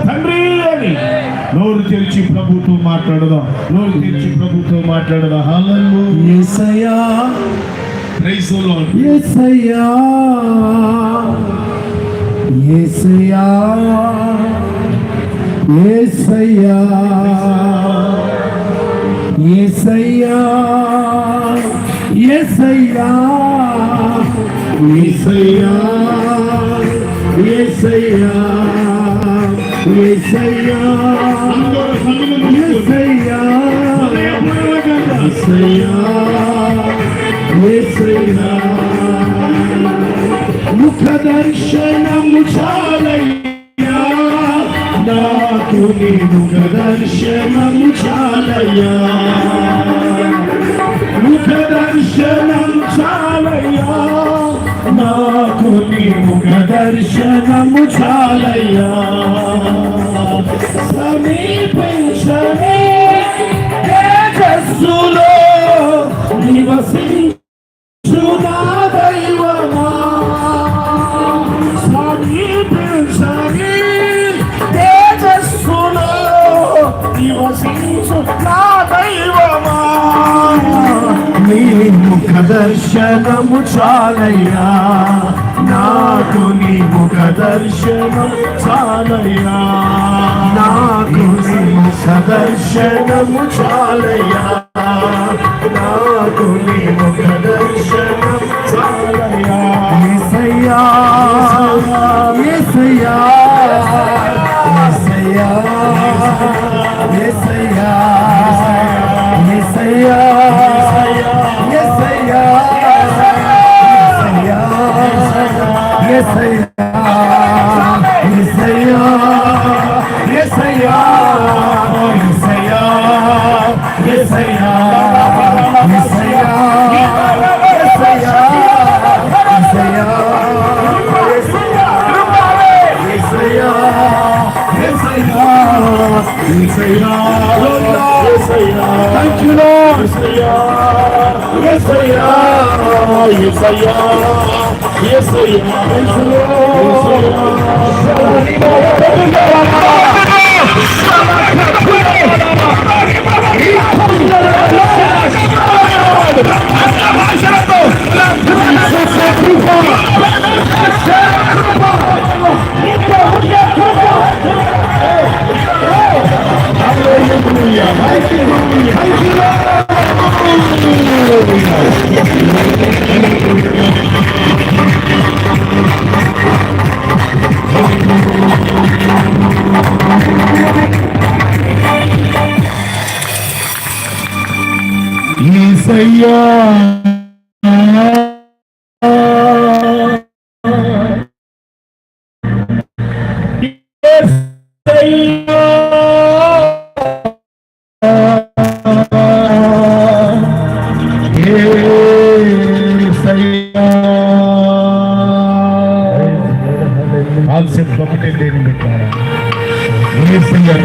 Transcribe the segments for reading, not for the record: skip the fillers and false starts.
తండ్రి అని నోరు తెరిచి ప్రభుతో మాట్లాడదాం. నోరు తెరిచి ప్రభుతో మాట్లాడదాం. హల్లెలూయా. యేసయ్యా, ప్రైజ్ ది లార్డ్. యేసయ్యా, యేసయ్యా, యేసయ్యా, యేసయ్యా, యేసయ్యా, యేసయ్యా, యేసయ్యా, యేసయ్యా, యేసయ్యా, యేసయ్యా, యేసయ్యా, ముఖ దర్శనము చాలయ్యా, నాకు నీ ముఖ దర్శనము చాలయ్యా, ముఖ దర్శనం చాలయ్యా, నాకు నీ ముఖ దర్శనము చాలయ్యా, సమీపించని తేజస్సులో నివసించు నా దైవమా, సమీపించని తేజస్సులో నివసించు నా దైవమా, నీ ముఖ దర్శనము చాలయ్యా, నాకు నీ ముఖ దర్శనం చాలయ్యా, నాకు నీ ముఖ దర్శనము చాలయ్యా, నాకు నీ ముఖ దర్శనం చాలయ్యా, యేసయ్యా, యేసయ్యా, యేసయ్యా, యేసయ్యా, యేసయ్యా, యేసయ్యా, యేసయ్యా, యేసయ్యా, యేసయ్యా, యేసయ్యా, యేసయ్యా, యేసయ్యా, Thank you, Lord. యేసయ్యా,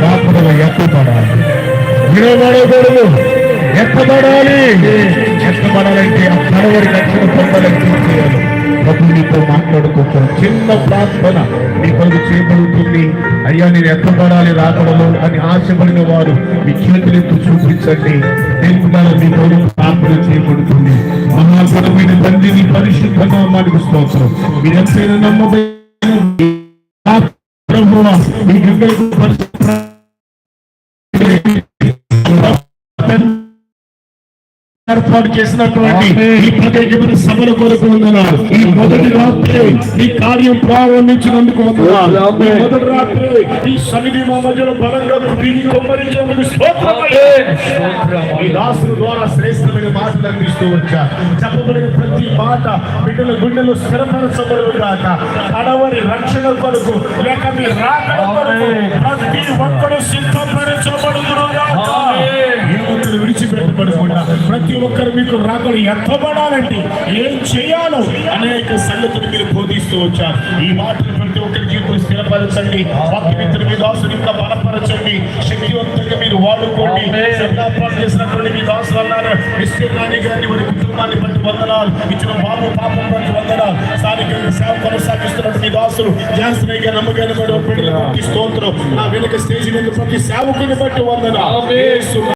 రాత్రులు ఎత్తపడాలి, విడబడకూడదు, ఎత్తబడాలి. ఎత్తబడాలంటే ఆ కడవరి రక్షణ పొందాలని చేయాలి. ప్రభు నీతో మాట్లాడుకుంటాను. చిన్న ప్రార్థన నీ కొరకు చేయబడుతుంది. అయ్యా నేను ఎత్తబడాలి రాకడలో అని ఆశపడిన వారు మీ చేతులెత్తు చూపించండి. తెలుగుదారు మీ కొరకు ప్రార్థన చేయబడుతుంది. మహాగణమైన తండ్రి నీ పరిశుద్ధ నామానికి స్తోత్రం. మీరు ఎంతైనా నమ్మబడిన ప్రభువా మీ గంగలకు ఏర్పాటు చేసినటువంటి ఈ ప్రత్యేకమైన సభల కొరకు వందనాలు. ఈ మొదటి రాత్రి ఈ కార్యం ప్రారంభించినందుకు వందనాలు. మొదటి రాత్రి ఈ సన్నిధి మా మధ్యలో బలంగా కొమ్మరించేందుకు ఈ దాసుల ద్వారా శ్రేష్టమైన మాటలు అందిస్తూ వచ్చారు. చెప్పబడిన ప్రతి మాట బిడ్డల గుండెలు స్థిరపరచబడు కాక, కడవరి రక్షణ కొరకు లేక మీ రాకడ కొరకు ప్రతి ఒక్కరు సిద్ధపరచబడుదురు గాక. విడిచిపెట్టబడకుండా ప్రతి ఒక్కరు మీకు రాకలు ఎత్తబడాలంటే ఏం చేయాలో అనేక సంగతులు మీరు బోధిస్తూ వచ్చారు. ఈ మాటలు ప్రతి ఒక్కరి జీవితం స్థిరపరచండి. భక్తిమిత్రులు మీ దాసుని ఇంకా బలపరచండి. శక్తివంతంగా మీరు వాడుకోండి. చేసినటువంటి మీ దాసు వందనాలు. మిస్టర్ రాణి గారిని వారి కుటుంబాన్ని బట్టి వందనాలు. ఇచ్చిన బాబు పాపం బట్టి వందనాలు. స్థానిక సేవ కొనసాగిస్తున్నట్టు మీ దాసులు జాన్సన్ గారు నమ్మకాన్ని బట్టి బిడ్డలు బట్టి స్తోత్రం. నా వెనుక స్టేజ్ మీద ప్రతి సేవకుని బట్టి వందనాలు. యేసు